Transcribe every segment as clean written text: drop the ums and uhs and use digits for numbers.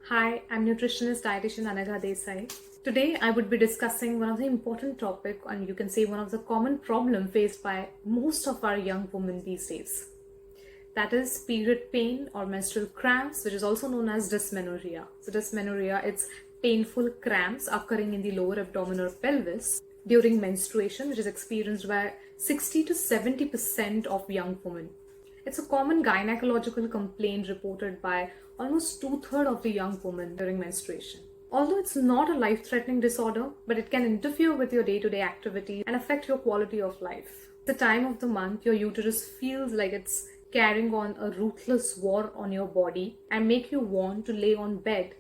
Hi, I'm Nutritionist dietitian Anagha Desai. Today I would be discussing one of the important topic, and you can say one of the common problem faced by most of our young women these days. That is period pain or menstrual cramps, which is also known as dysmenorrhea. So dysmenorrhea, it's painful cramps occurring in the lower abdomen or pelvis during menstruation, which is experienced by 60 to 70% of young women. It's a common gynecological complaint reported by almost two-thirds of the young women during menstruation. Although it's not a life-threatening disorder, but it can interfere with your day-to-day activity and affect your quality of life. At the time of the month, your uterus feels like it's carrying on a ruthless war on your body and make you want to lay on bed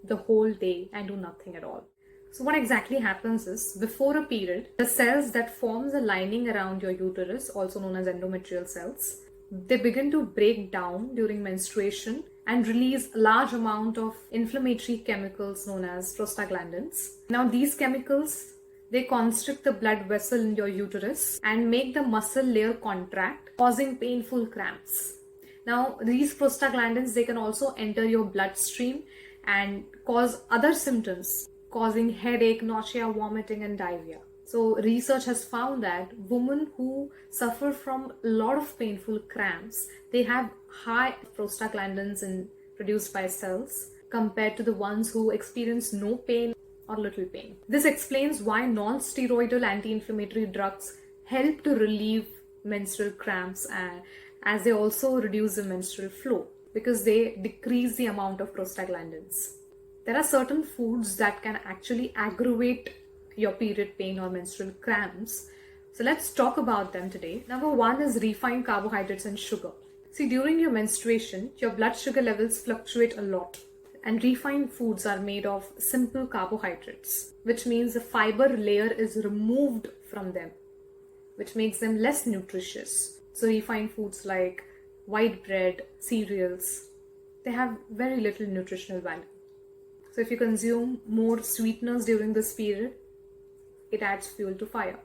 the whole day and do nothing at all. So what exactly happens is, before a period, the cells that forms a lining around your uterus, also known as endometrial cells, they begin to break down during menstruation and release a large amount of inflammatory chemicals known as prostaglandins. Now these chemicals, they constrict the blood vessel in your uterus and make the muscle layer contract, causing painful cramps. Now these prostaglandins, they can also enter your bloodstream and cause other symptoms, causing headache, nausea, vomiting and diarrhea. So research has found that women who suffer from a lot of painful cramps, they have high prostaglandins produced by cells compared to the ones who experience no pain or little pain. This explains why non-steroidal anti-inflammatory drugs help to relieve menstrual cramps, as they also reduce the menstrual flow because they decrease the amount of prostaglandins. There are certain foods that can actually aggravate your period pain or menstrual cramps. So let's talk about them today. Number one is refined carbohydrates and sugar. See, during your menstruation, your blood sugar levels fluctuate a lot. And refined foods are made of simple carbohydrates, which means the fiber layer is removed from them, which makes them less nutritious. So refined foods like white bread, cereals, they have very little nutritional value. So if you consume more sweeteners during this period, it adds fuel to fire.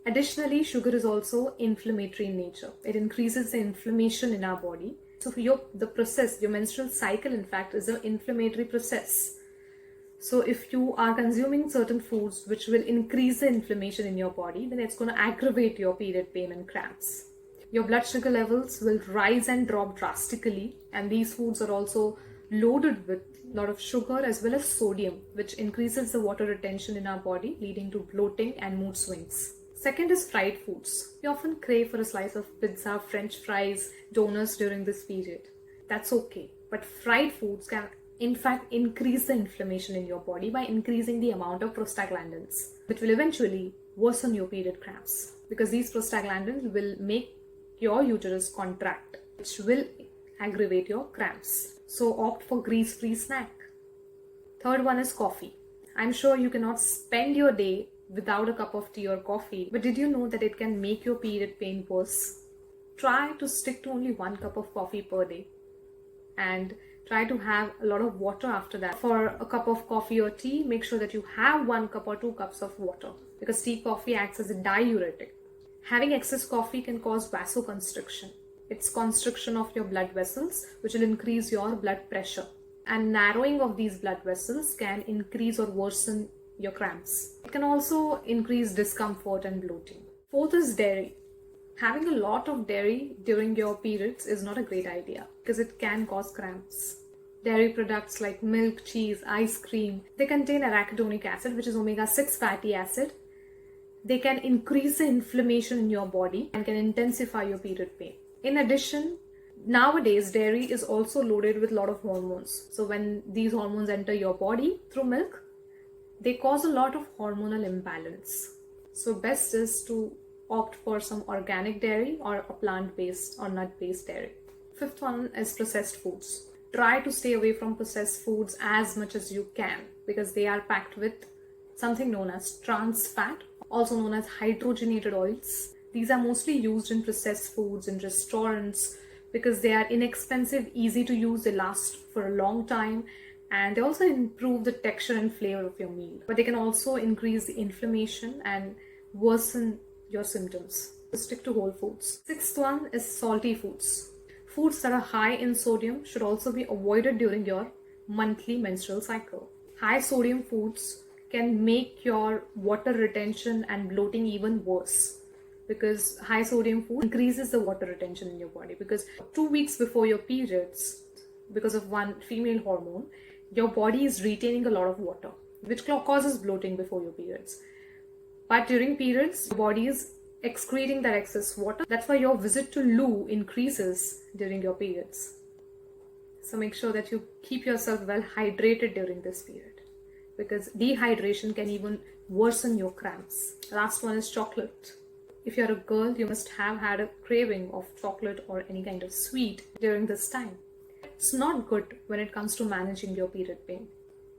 Additionally, sugar is also inflammatory in nature. It increases the inflammation in our body. So your menstrual cycle, in fact, is an inflammatory process. So if you are consuming certain foods which will increase the inflammation in your body, then it's going to aggravate your period pain and cramps. Your blood sugar levels will rise and drop drastically, and these foods are also loaded with a lot of sugar as well as sodium, which increases the water retention in our body, leading to bloating and mood swings. Second is fried foods. We often crave for a slice of pizza, french fries, donuts during this period. That's okay. But fried foods can in fact increase the inflammation in your body by increasing the amount of prostaglandins, which will eventually worsen your period cramps, because these prostaglandins will make your uterus contract, which will aggravate your cramps. So opt for grease-free snack. Third one is coffee. I'm sure you cannot spend your day without a cup of tea or coffee, but did you know that it can make your period pain worse? Try to stick to only 1 cup of coffee per day and try to have a lot of water after that. For a cup of coffee or tea, make sure that you have 1 cup or 2 cups of water, because tea coffee acts as a diuretic. Having excess coffee can cause vasoconstriction. It's constriction of your blood vessels, which will increase your blood pressure. And narrowing of these blood vessels can increase or worsen your cramps. It can also increase discomfort and bloating. Fourth is dairy. Having a lot of dairy during your periods is not a great idea because it can cause cramps. Dairy products like milk, cheese, ice cream, they contain arachidonic acid, which is omega-6 fatty acid. They can increase the inflammation in your body and can intensify your period pain. In addition, nowadays dairy is also loaded with a lot of hormones. So when these hormones enter your body through milk, they cause a lot of hormonal imbalance. So best is to opt for some organic dairy or a plant-based or nut-based dairy. Fifth one is processed foods. Try to stay away from processed foods as much as you can, because they are packed with something known as trans fat, also known as hydrogenated oils. These are mostly used in processed foods in restaurants because they are inexpensive, easy to use, they last for a long time, and they also improve the texture and flavor of your meal. But they can also increase the inflammation and worsen your symptoms. So stick to whole foods. Sixth one is salty foods. Foods that are high in sodium should also be avoided during your monthly menstrual cycle. High sodium foods can make your water retention and bloating even worse, because high sodium food increases the water retention in your body, because 2 weeks before your periods, because of one female hormone, your body is retaining a lot of water, which causes bloating before your periods. But during periods, your body is excreting that excess water. That's why your visit to loo increases during your periods. So make sure that you keep yourself well hydrated during this period, because dehydration can even worsen your cramps. Last one is chocolate. If you're a girl, you must have had a craving of chocolate or any kind of sweet during this time. It's not good when it comes to managing your period pain.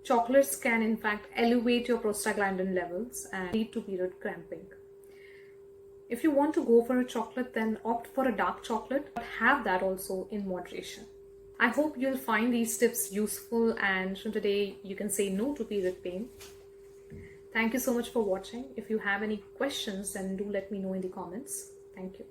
Chocolates can in fact elevate your prostaglandin levels and lead to period cramping. If you want to go for a chocolate, then opt for a dark chocolate, but have that also in moderation. I hope you'll find these tips useful, and from today you can say no to period pain. Thank you so much for watching. If you have any questions, then do let me know in the comments. Thank you.